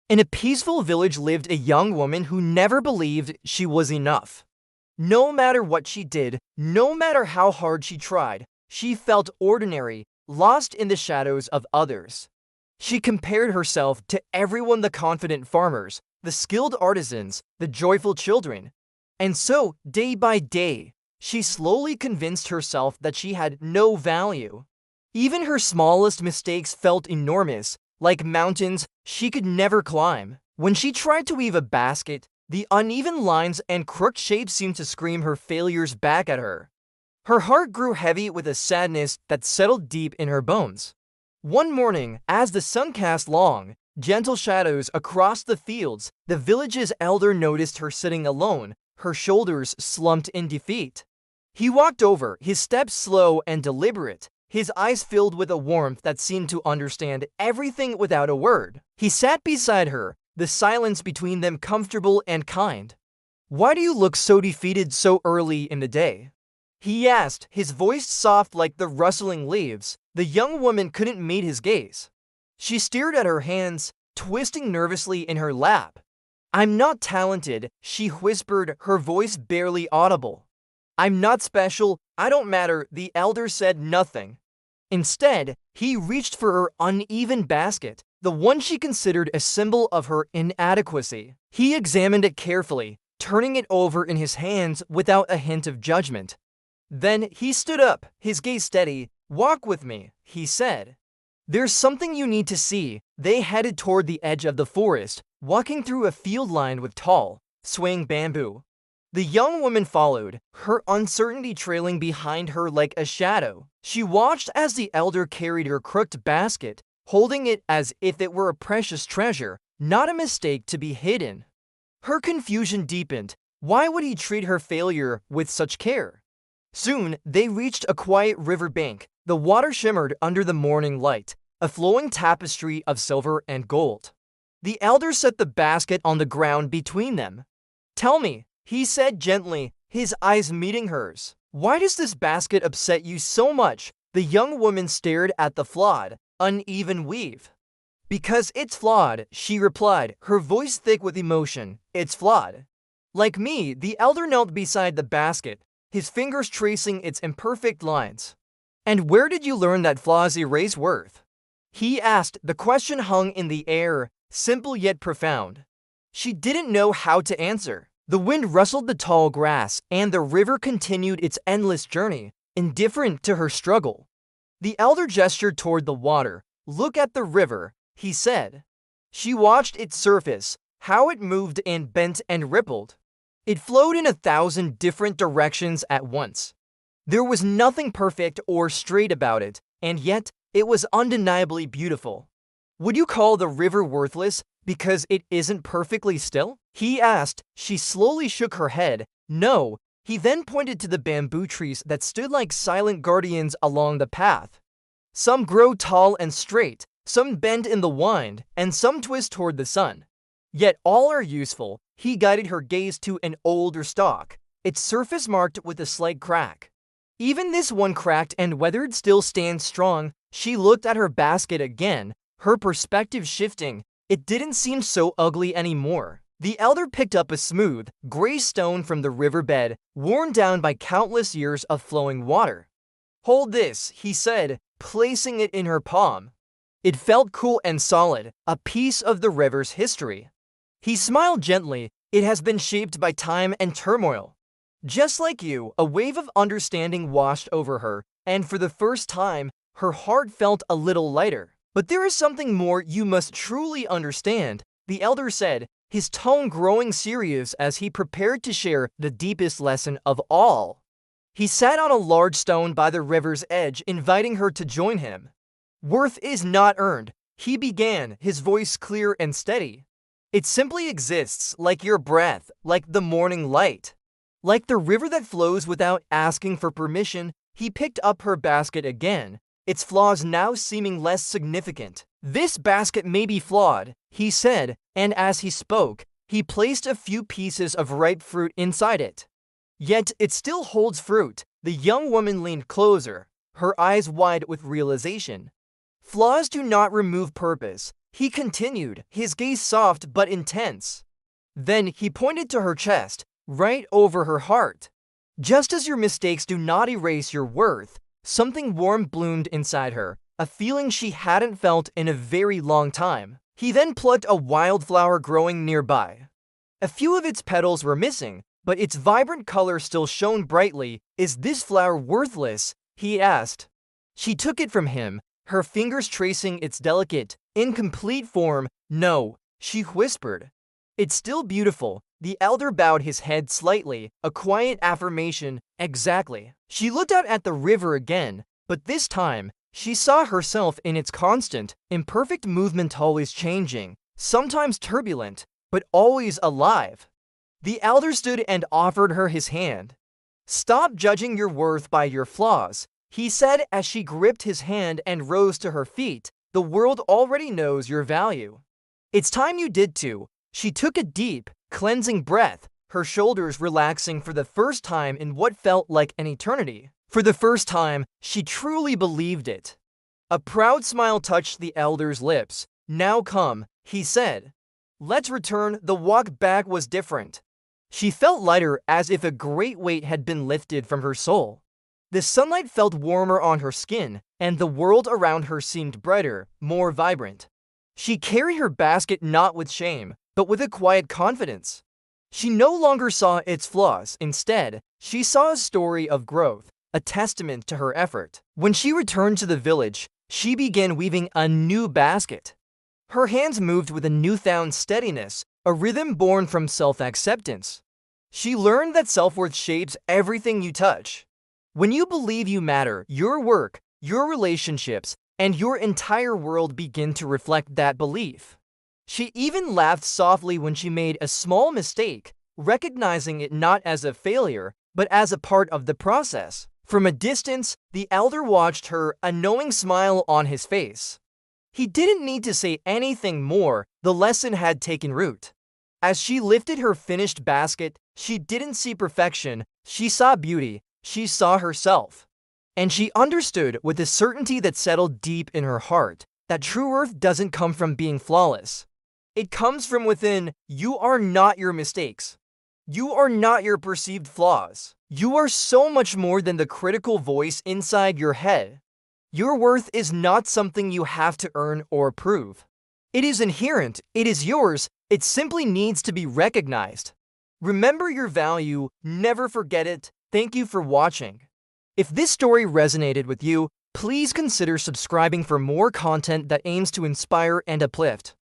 In a peaceful village lived a young woman who never believed she was enough. No matter what she did, no matter how hard she tried, she felt ordinary, lost in the shadows of others. She compared herself to everyone: the confident farmers, the skilled artisans, the joyful children. And so, day by day, she slowly convinced herself that she had no value. Even her smallest mistakes felt enormous, like mountains she could never climb. When she tried to weave a basket, the uneven lines and crooked shapes seemed to scream her failures back at her. Her heart grew heavy with a sadness that settled deep in her bones. One morning, as the sun cast long, gentle shadows across the fields, the village's elder noticed her sitting alone, her shoulders slumped in defeat. He walked over, his steps slow and deliberate, his eyes filled with a warmth that seemed to understand everything without a word. He sat beside her, the silence between them comfortable and kind. "Why do you look so defeated so early in the day?" he asked, his voice soft like the rustling leaves. The young woman couldn't meet his gaze. She stared at her hands, twisting nervously in her lap. "I'm not talented," she whispered, her voice barely audible. "I'm not special, I don't matter." The elder said nothing. Instead, he reached for her uneven basket, the one she considered a symbol of her inadequacy. He examined it carefully, turning it over in his hands without a hint of judgment. Then he stood up, his gaze steady. "Walk with me," he said. "There's something you need to see." They headed toward the edge of the forest, walking through a field lined with tall, swaying bamboo. The young woman followed, her uncertainty trailing behind her like a shadow. She watched as the elder carried her crooked basket, holding it as if it were a precious treasure, not a mistake to be hidden. Her confusion deepened. Why would he treat her failure with such care? Soon, they reached a quiet river bank. The water shimmered under the morning light, a flowing tapestry of silver and gold. The elder set the basket on the ground between them. "Tell me," he said gently, his eyes meeting hers. "Why does this basket upset you so much?" The young woman stared at the flawed, uneven weave. "Because it's flawed," she replied, her voice thick with emotion. "It's flawed. Like me." The elder knelt beside the basket, his fingers tracing its imperfect lines. "And where did you learn that flaws erase worth?" he asked. The question hung in the air, simple yet profound. She didn't know how to answer. The wind rustled the tall grass, and the river continued its endless journey, indifferent to her struggle. The elder gestured toward the water. "Look at the river," he said. She watched its surface, how it moved and bent and rippled. It flowed in 1,000 different directions at once. There was nothing perfect or straight about it, and yet it was undeniably beautiful. "Would you call the river worthless because it isn't perfectly still?" he asked. She slowly shook her head. "No." He then pointed to the bamboo trees that stood like silent guardians along the path. Some grow tall and straight, some bend in the wind, and some twist toward the sun. Yet all are useful. He guided her gaze to an older stalk, its surface marked with a slight crack. "Even this one, cracked and weathered, still stands strong." She looked at her basket again, her perspective shifting. It didn't seem so ugly anymore. The elder picked up a smooth, gray stone from the riverbed, worn down by countless years of flowing water. "Hold this," he said, placing it in her palm. It felt cool and solid, a piece of the river's history. He smiled gently. "It has been shaped by time and turmoil. Just like you." A wave of understanding washed over her, and for the first time, her heart felt a little lighter. "But there is something more you must truly understand," the elder said, his tone growing serious as he prepared to share the deepest lesson of all. He sat on a large stone by the river's edge, inviting her to join him. "Worth is not earned," he began, his voice clear and steady. "It simply exists, like your breath, like the morning light, like the river that flows without asking for permission." He picked up her basket again, its flaws now seeming less significant. "This basket may be flawed," he said, and as he spoke, he placed a few pieces of ripe fruit inside it. "Yet it still holds fruit." The young woman leaned closer, her eyes wide with realization. "Flaws do not remove purpose," He continued, his gaze soft but intense. Then he pointed to her chest, right over her heart. Just as your mistakes do not erase your worth, something warm bloomed inside her, a feeling she hadn't felt in a very long time. He then plucked a wildflower growing nearby. A few of its petals were missing, but its vibrant color still shone brightly. "Is this flower worthless?" he asked. She took it from him, her fingers tracing its delicate, incomplete form. "No," she whispered. "It's still beautiful." The elder bowed his head slightly, a quiet affirmation. "Exactly." She looked out at the river again, but this time, she saw herself in its constant, imperfect movement, always changing, sometimes turbulent, but always alive. The elder stood and offered her his hand. "Stop judging your worth by your flaws," he said as she gripped his hand and rose to her feet. "The world already knows your value. It's time you did too." She took a deep, cleansing breath, her shoulders relaxing for the first time in what felt like an eternity. For the first time, she truly believed it. A proud smile touched the elder's lips. "Now come," he said. "Let's return." The walk back was different. She felt lighter, as if a great weight had been lifted from her soul. The sunlight felt warmer on her skin, and the world around her seemed brighter, more vibrant. She carried her basket not with shame, but with a quiet confidence. She no longer saw its flaws. Instead, she saw a story of growth, a testament to her effort. When she returned to the village, she began weaving a new basket. Her hands moved with a newfound steadiness, a rhythm born from self-acceptance. She learned that self-worth shapes everything you touch. When you believe you matter, your work, your relationships, and your entire world begin to reflect that belief. She even laughed softly when she made a small mistake, recognizing it not as a failure, but as a part of the process. From a distance, the elder watched her, a knowing smile on his face. He didn't need to say anything more. The lesson had taken root. As she lifted her finished basket, she didn't see perfection, she saw beauty, she saw herself. And she understood with a certainty that settled deep in her heart that true worth doesn't come from being flawless. It comes from within. You are not your mistakes. You are not your perceived flaws. You are so much more than the critical voice inside your head. Your worth is not something you have to earn or prove. It is inherent, it is yours, it simply needs to be recognized. Remember your value, never forget it. Thank you for watching. If this story resonated with you, please consider subscribing for more content that aims to inspire and uplift.